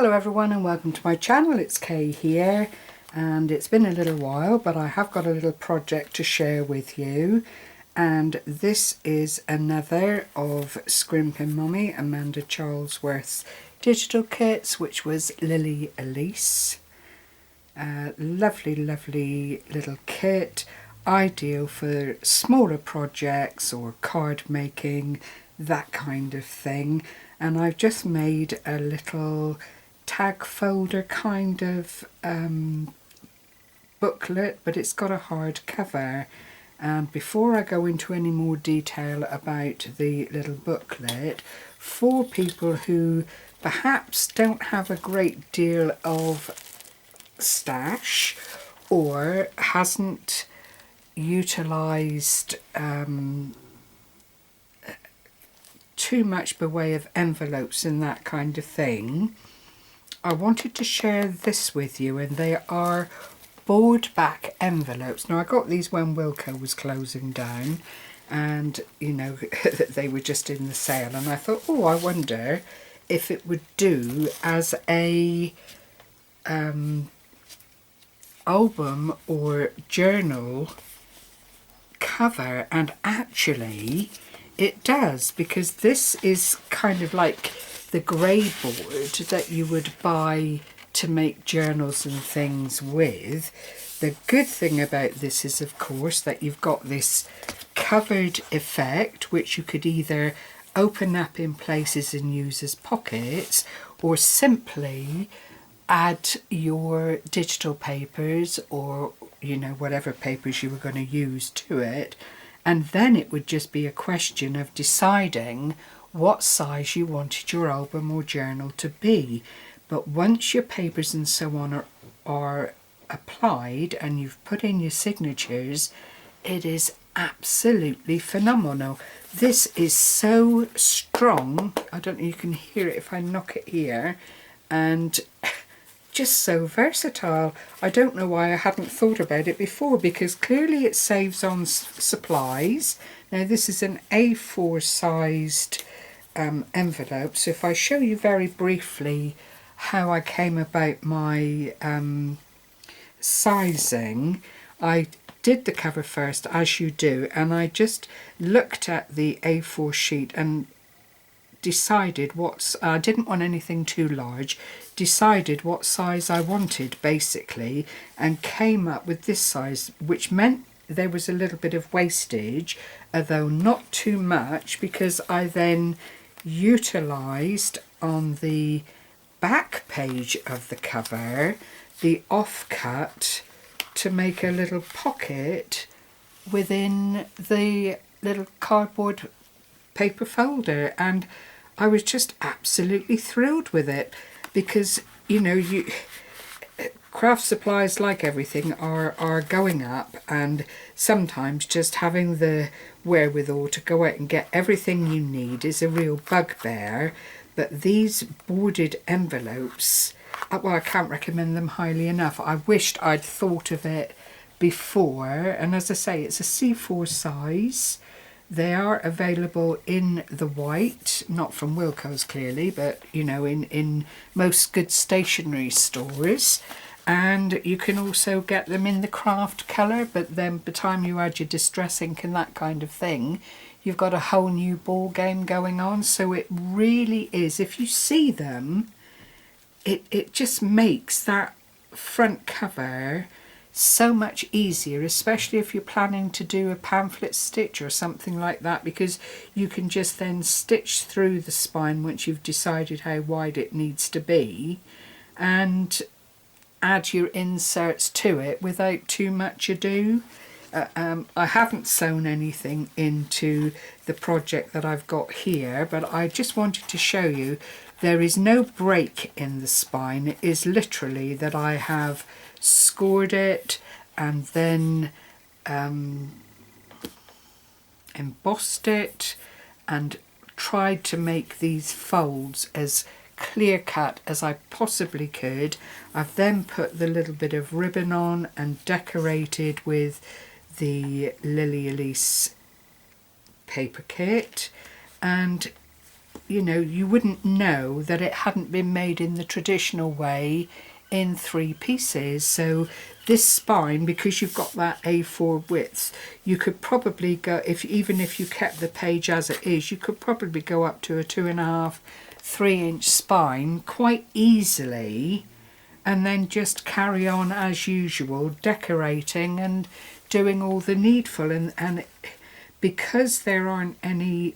Hello everyone and welcome to my channel. It's Kay here, and it's been a little while, but I have got a little project to share with you, and this is another of Scrimpin' Mummy Amanda Charlesworth's digital kits, which was Lily Elsie. Lovely little kit, ideal for smaller projects or card making, that kind of thing. And I've just made a little tag folder kind of booklet, but it's got a hard cover. And before I go into any more detail about the little booklet, for people who perhaps don't have a great deal of stash or hasn't utilised too much by way of envelopes and that kind of thing, I wanted to share this with you, and they are board back envelopes. Now I got these when Wilko was closing down, and you know they were just in the sale, and I thought, oh, I wonder if it would do as a album or journal cover. And actually it does, because this is kind of like the grey board that you would buy to make journals and things with. The good thing about this is, of course, that you've got this covered effect, which you could either open up in places and use as pockets, or simply add your digital papers or, you know, whatever papers you were going to use to it. And then it would just be a question of deciding what size you wanted your album or journal to be. But once your papers and so on are applied and you've put in your signatures, it is absolutely phenomenal. This is so strong. I don't know, you can hear it if I knock it here, and just so versatile. I don't know why I hadn't thought about it before, because clearly it saves on supplies. Now this is an A4 sized envelope, so if I show you very briefly how I came about my sizing, I did the cover first, as you do, and I just looked at the A4 sheet and decided I didn't want anything too large, decided what size I wanted basically, and came up with this size, which meant there was a little bit of wastage, although not too much, because I then utilised on the back page of the cover the offcut to make a little pocket within the little cardboard paper folder, and I was just absolutely thrilled with it, because you know, craft supplies, like everything, are going up, and sometimes just having the wherewithal to go out and get everything you need is a real bugbear. But these boarded envelopes, well, I can't recommend them highly enough. I wished I'd thought of it before, and as I say, it's a C4 size. They are available in the white, not from Wilko's clearly, but you know, in most good stationery stores. And you can also get them in the craft colour, but then by the time you add your distress ink and that kind of thing, you've got a whole new ball game going on. So it really is, if you see them, it just makes that front cover so much easier, especially if you're planning to do a pamphlet stitch or something like that, because you can just then stitch through the spine once you've decided how wide it needs to be, and add your inserts to it without too much ado. I haven't sewn anything into the project that I've got here, but I just wanted to show you there is no break in the spine. It is literally that I have scored it and then embossed it and tried to make these folds as clear cut as I possibly could. I've then put the little bit of ribbon on and decorated with the Lily Elsie paper kit, and you know, you wouldn't know that it hadn't been made in the traditional way in 3 pieces. So this spine, because you've got that A4 width, you could probably go, even if you kept the page as it is, you could probably go up to a 2.5, 3-inch spine quite easily, and then just carry on as usual, decorating and doing all the needful. And because there aren't any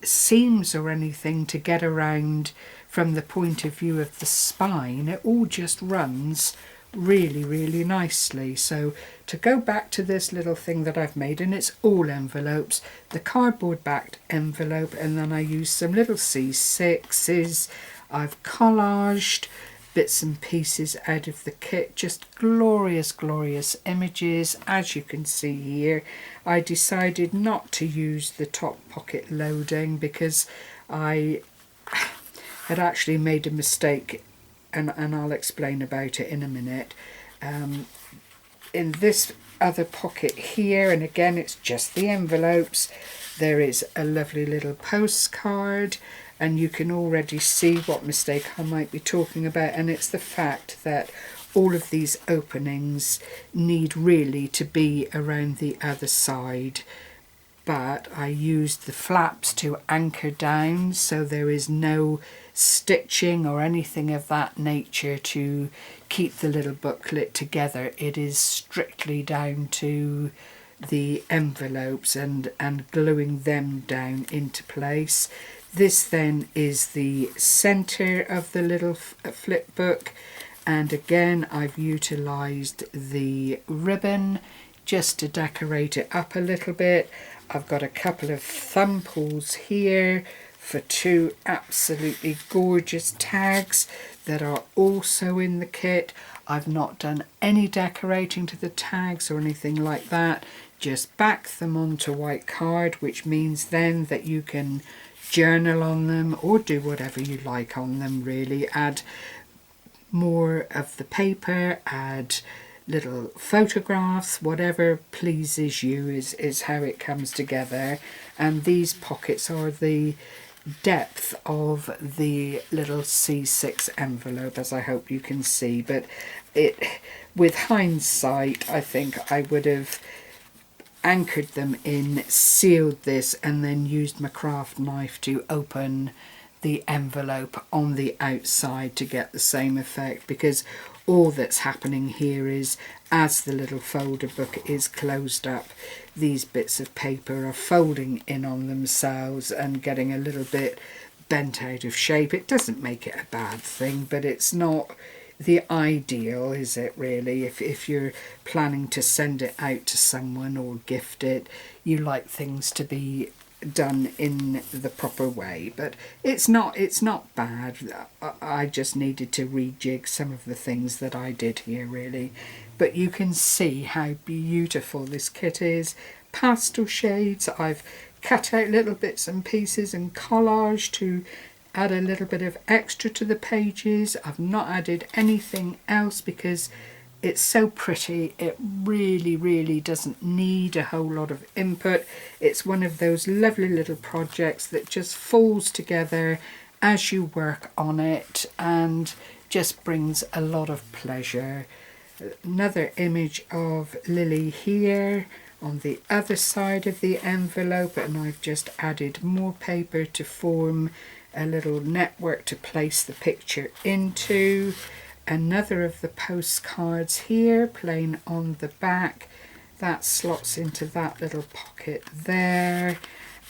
seams or anything to get around from the point of view of the spine, it all just runs really, really nicely. So to go back to this little thing that I've made, and it's all envelopes, the cardboard backed envelope, and then I use some little C6s. I've collaged bits and pieces out of the kit, just glorious, glorious images. As you can see here, I decided not to use the top pocket loading because I had actually made a mistake, and I'll explain about it in a minute. In this other pocket here, and again it's just the envelopes, there is a lovely little postcard, and you can already see what mistake I might be talking about, and it's the fact that all of these openings need really to be around the other side, but I used the flaps to anchor down, so there is no stitching or anything of that nature to keep the little booklet together. It is strictly down to the envelopes and gluing them down into place. This then is the centre of the little flip book, and again I've utilised the ribbon just to decorate it up a little bit. I've got a couple of thumb pulls here for 2 absolutely gorgeous tags that are also in the kit. I've not done any decorating to the tags or anything like that, just back them onto white card, which means then that you can journal on them or do whatever you like on them really. Add more of the paper, add little photographs, whatever pleases you is how it comes together. And these pockets are the depth of the little C6 envelope, as I hope you can see. But it, with hindsight, I think I would have anchored them in, sealed this, and then used my craft knife to open the envelope on the outside to get the same effect, because all that's happening here is as the little folder book is closed up, these bits of paper are folding in on themselves and getting a little bit bent out of shape. It doesn't make it a bad thing, but it's not the ideal, is it really? If you're planning to send it out to someone or gift it, you like things to be done in the proper way. But it's not bad. I just needed to rejig some of the things that I did here really. But you can see how beautiful this kit is. Pastel shades. I've cut out little bits and pieces and collage to add a little bit of extra to the pages. I've not added anything else because it's so pretty. It really, really doesn't need a whole lot of input. It's one of those lovely little projects that just falls together as you work on it and just brings a lot of pleasure. Another image of Lily here on the other side of the envelope, and I've just added more paper to form a little network to place the picture into. Another of the postcards here, plain on the back, that slots into that little pocket there.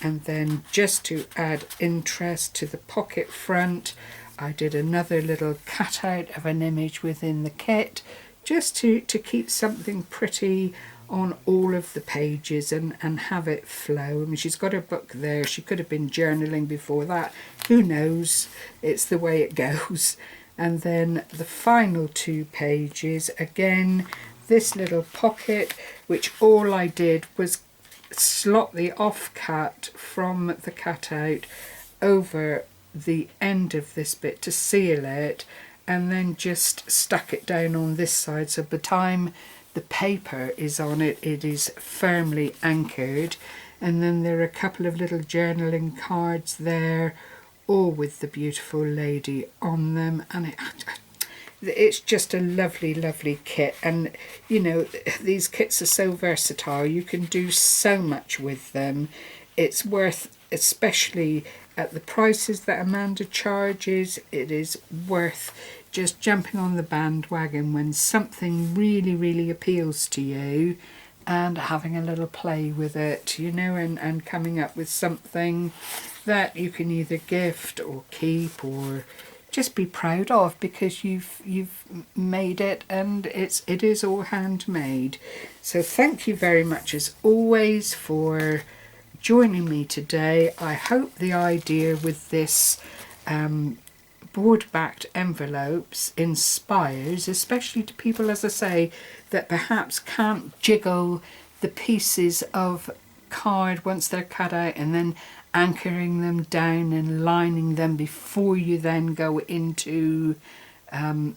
And then just to add interest to the pocket front, I did another little cutout of an image within the kit, just to keep something pretty on all of the pages and have it flow. I mean, she's got her book there. She could have been journaling before that. Who knows? It's the way it goes. And then the final 2 pages, again, this little pocket, which all I did was slot the offcut from the cutout over the end of this bit to seal it, and then just stuck it down on this side, so by the time the paper is on it, it is firmly anchored. and then there are a couple of little journaling cards there, all with the beautiful lady on them, and it's just a lovely, lovely kit. And you know, these kits are so versatile, you can do so much with them. It's worth, especially at the prices that Amanda charges, it is worth just jumping on the bandwagon when something really, really appeals to you and having a little play with it, you know, and coming up with something that you can either gift or keep or just be proud of, because you've made it, and it is all handmade. So thank you very much as always for joining me today. I hope the idea with this board-backed envelopes inspires, especially to people, as I say, that perhaps can't jiggle the pieces of card once they're cut out and then anchoring them down and lining them before you then go into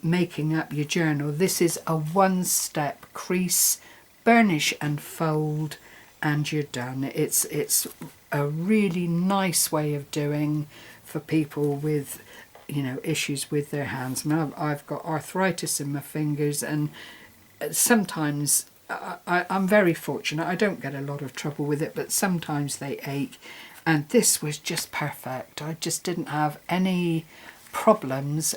making up your journal. This is a one-step: crease, burnish and fold, and you're done. It's a really nice way of doing for people with, you know, issues with their hands. I mean, I've got arthritis in my fingers, and sometimes I'm very fortunate. I don't get a lot of trouble with it, but sometimes they ache, and this was just perfect. I just didn't have any problems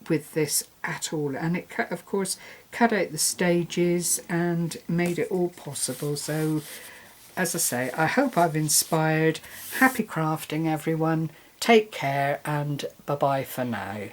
with this at all, and it of course cut out the stages and made it all possible. So as I say, I hope I've inspired. Happy crafting, everyone. Take care, and bye bye for now.